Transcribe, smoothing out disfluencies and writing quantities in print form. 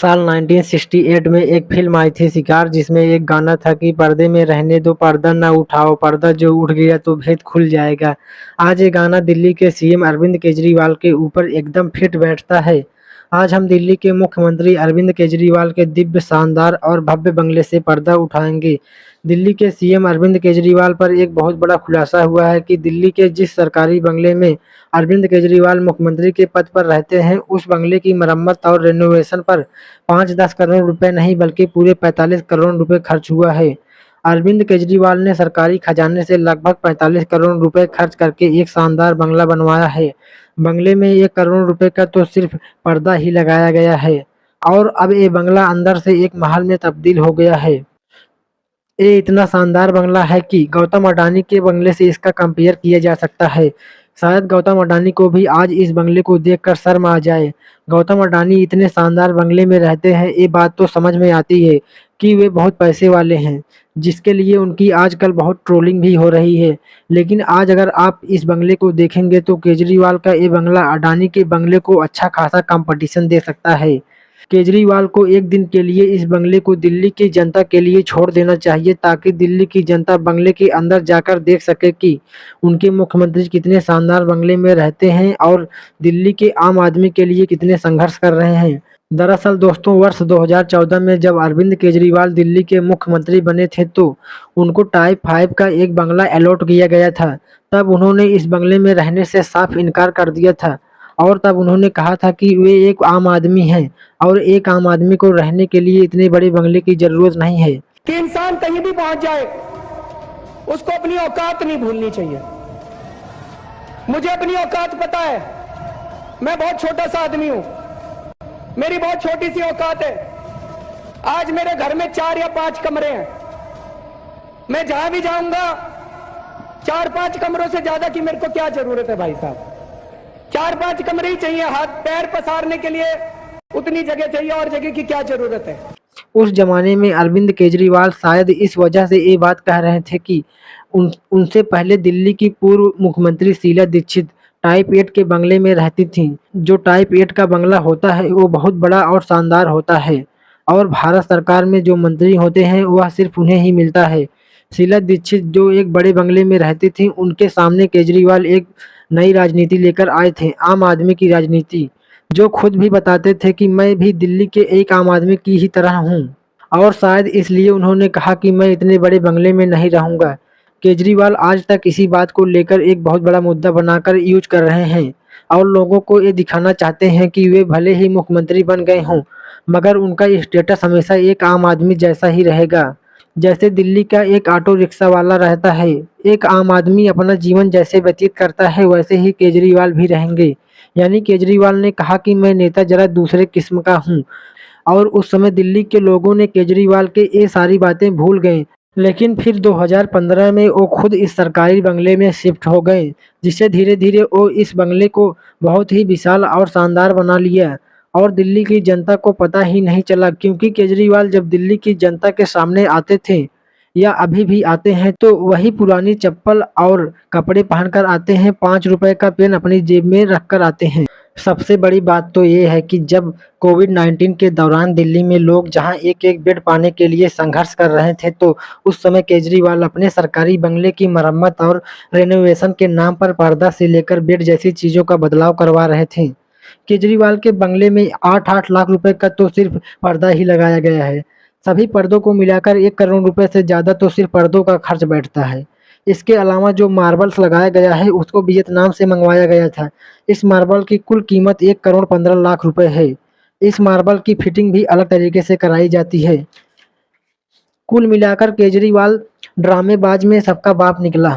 साल 1968 में एक फिल्म आई थी शिकार, जिसमें एक गाना था कि पर्दे में रहने दो, पर्दा ना उठाओ, पर्दा जो उठ गया तो भेद खुल जाएगा। आज ये गाना दिल्ली के सीएम अरविंद केजरीवाल के ऊपर एकदम फिट बैठता है। आज हम दिल्ली के मुख्यमंत्री अरविंद केजरीवाल के दिव्य, शानदार और भव्य बंगले से पर्दा उठाएंगे। दिल्ली के सीएम अरविंद केजरीवाल पर एक बहुत बड़ा खुलासा हुआ है कि दिल्ली के जिस सरकारी बंगले में अरविंद केजरीवाल मुख्यमंत्री के पद पर रहते हैं, उस बंगले की मरम्मत और रेनोवेशन पर 5-10 करोड़ रुपए नहीं बल्कि पूरे 45 करोड़ रुपए खर्च हुआ है। अरविंद केजरीवाल ने सरकारी खजाने से लगभग 45 करोड़ रुपए खर्च करके एक शानदार बंगला बनवाया है। बंगले में 1 करोड़ रुपए का तो सिर्फ पर्दा ही लगाया गया है और अब ये बंगला अंदर से एक महल में तब्दील हो गया है। ये इतना शानदार बंगला है कि गौतम अडानी के बंगले से इसका कंपेयर किया जा सकता है। शायद गौतम अडानी को भी आज इस बंगले को देखकर शर्म आ जाए। गौतम अडानी इतने शानदार बंगले में रहते हैं, ये बात तो समझ में आती है कि वे बहुत पैसे वाले हैं, जिसके लिए उनकी आजकल बहुत ट्रोलिंग भी हो रही है। लेकिन आज अगर आप इस बंगले को देखेंगे तो केजरीवाल का ये बंगला अडानी के बंगले को अच्छा खासा कंपटीशन दे सकता है। केजरीवाल को एक दिन के लिए इस बंगले को दिल्ली की जनता के लिए छोड़ देना चाहिए, ताकि दिल्ली की जनता बंगले के अंदर जाकर देख सके कि उनके मुख्यमंत्री कितने शानदार बंगले में रहते हैं और दिल्ली के आम आदमी के लिए कितने संघर्ष कर रहे हैं। दरअसल दोस्तों, वर्ष 2014 में जब अरविंद केजरीवाल दिल्ली के मुख्यमंत्री बने थे तो उनको टाइप 5 का एक बंगला अलॉट किया गया था। तब उन्होंने इस बंगले में रहने से साफ इनकार कर दिया था और तब उन्होंने कहा था कि वे एक आम आदमी हैं और एक आम आदमी को रहने के लिए इतने बड़े बंगले की जरूरत नहीं है। कि इंसान कहीं भी पहुंच जाए, उसको अपनी औकात नहीं भूलनी चाहिए। मुझे अपनी औकात पता है, मैं बहुत छोटा सा आदमी हूं, मेरी बहुत छोटी सी औकात है। आज मेरे घर में 4 या 5 कमरे हैं। मैं जहां भी जाऊंगा 4-5 कमरों से ज्यादा की मेरे को क्या जरूरत है भाई साहब। 4-5 कमरे ही चाहिए, हाथ पैर पसारने के लिए उतनी जगह चाहिए, और जगह की क्या जरूरत है। उस जमाने में अरविंद केजरीवाल शायद इस वजह से ये बात कह रहे थे कि उनसे पहले दिल्ली की पूर्व मुख्यमंत्री शीला दीक्षित टाइप 8 के बंगले में रहती थीं। जो टाइप 8 का बंगला होता है वो बहुत बड़ा और शानदार होता है और भारत सरकार में जो मंत्री होते हैं वह सिर्फ उन्हें ही मिलता है। शीला दीक्षित जो एक बड़े बंगले में रहती थी, उनके सामने केजरीवाल एक नई राजनीति लेकर आए थे, आम आदमी की राजनीति, जो खुद भी बताते थे कि मैं भी दिल्ली के एक आम आदमी की ही तरह हूँ और शायद इसलिए उन्होंने कहा कि मैं इतने बड़े बंगले में नहीं रहूँगा। केजरीवाल आज तक इसी बात को लेकर एक बहुत बड़ा मुद्दा बनाकर यूज कर रहे हैं और लोगों को ये दिखाना चाहते हैं कि वे भले ही मुख्यमंत्री बन गए हों, मगर उनका स्टेटस हमेशा एक आम आदमी जैसा ही रहेगा। जैसे दिल्ली का एक ऑटो रिक्शा वाला रहता है, एक आम आदमी अपना जीवन जैसे व्यतीत करता है, वैसे ही केजरीवाल भी रहेंगे। यानी केजरीवाल ने कहा कि मैं नेता जरा दूसरे किस्म का हूँ और उस समय दिल्ली के लोगों ने केजरीवाल के ये सारी बातें भूल गए। लेकिन फिर 2015 में वो खुद इस सरकारी बंगले में शिफ्ट हो गए, जिससे धीरे धीरे वो इस बंगले को बहुत ही विशाल और शानदार बना लिया और दिल्ली की जनता को पता ही नहीं चला। क्योंकि केजरीवाल जब दिल्ली की जनता के सामने आते थे या अभी भी आते हैं तो वही पुरानी चप्पल और कपड़े पहनकर आते हैं, 5 रुपए का पेन अपनी जेब में रखकर आते हैं। सबसे बड़ी बात तो ये है कि जब कोविड-19 के दौरान दिल्ली में लोग जहां एक-एक बेड पाने के लिए संघर्ष कर रहे थे, तो उस समय केजरीवाल अपने सरकारी बंगले की मरम्मत और रेनोवेशन के नाम पर पर्दा से लेकर बेड जैसी चीज़ों का बदलाव करवा रहे थे। केजरीवाल के बंगले में 8-8 लाख रुपए का तो सिर्फ पर्दा ही लगाया गया है। सभी पर्दों को मिलाकर 1 करोड़ रुपए से ज़्यादा तो सिर्फ पर्दों का खर्च बैठता है। इसके अलावा जो मार्बल्स लगाया गया है उसको वियतनाम से मंगवाया गया था। इस मार्बल की कुल कीमत 1 करोड़ 15 लाख रुपए है। इस मार्बल की फिटिंग भी अलग तरीके से कराई जाती है। कुल मिलाकर केजरीवाल ड्रामेबाज में सबका बाप निकला।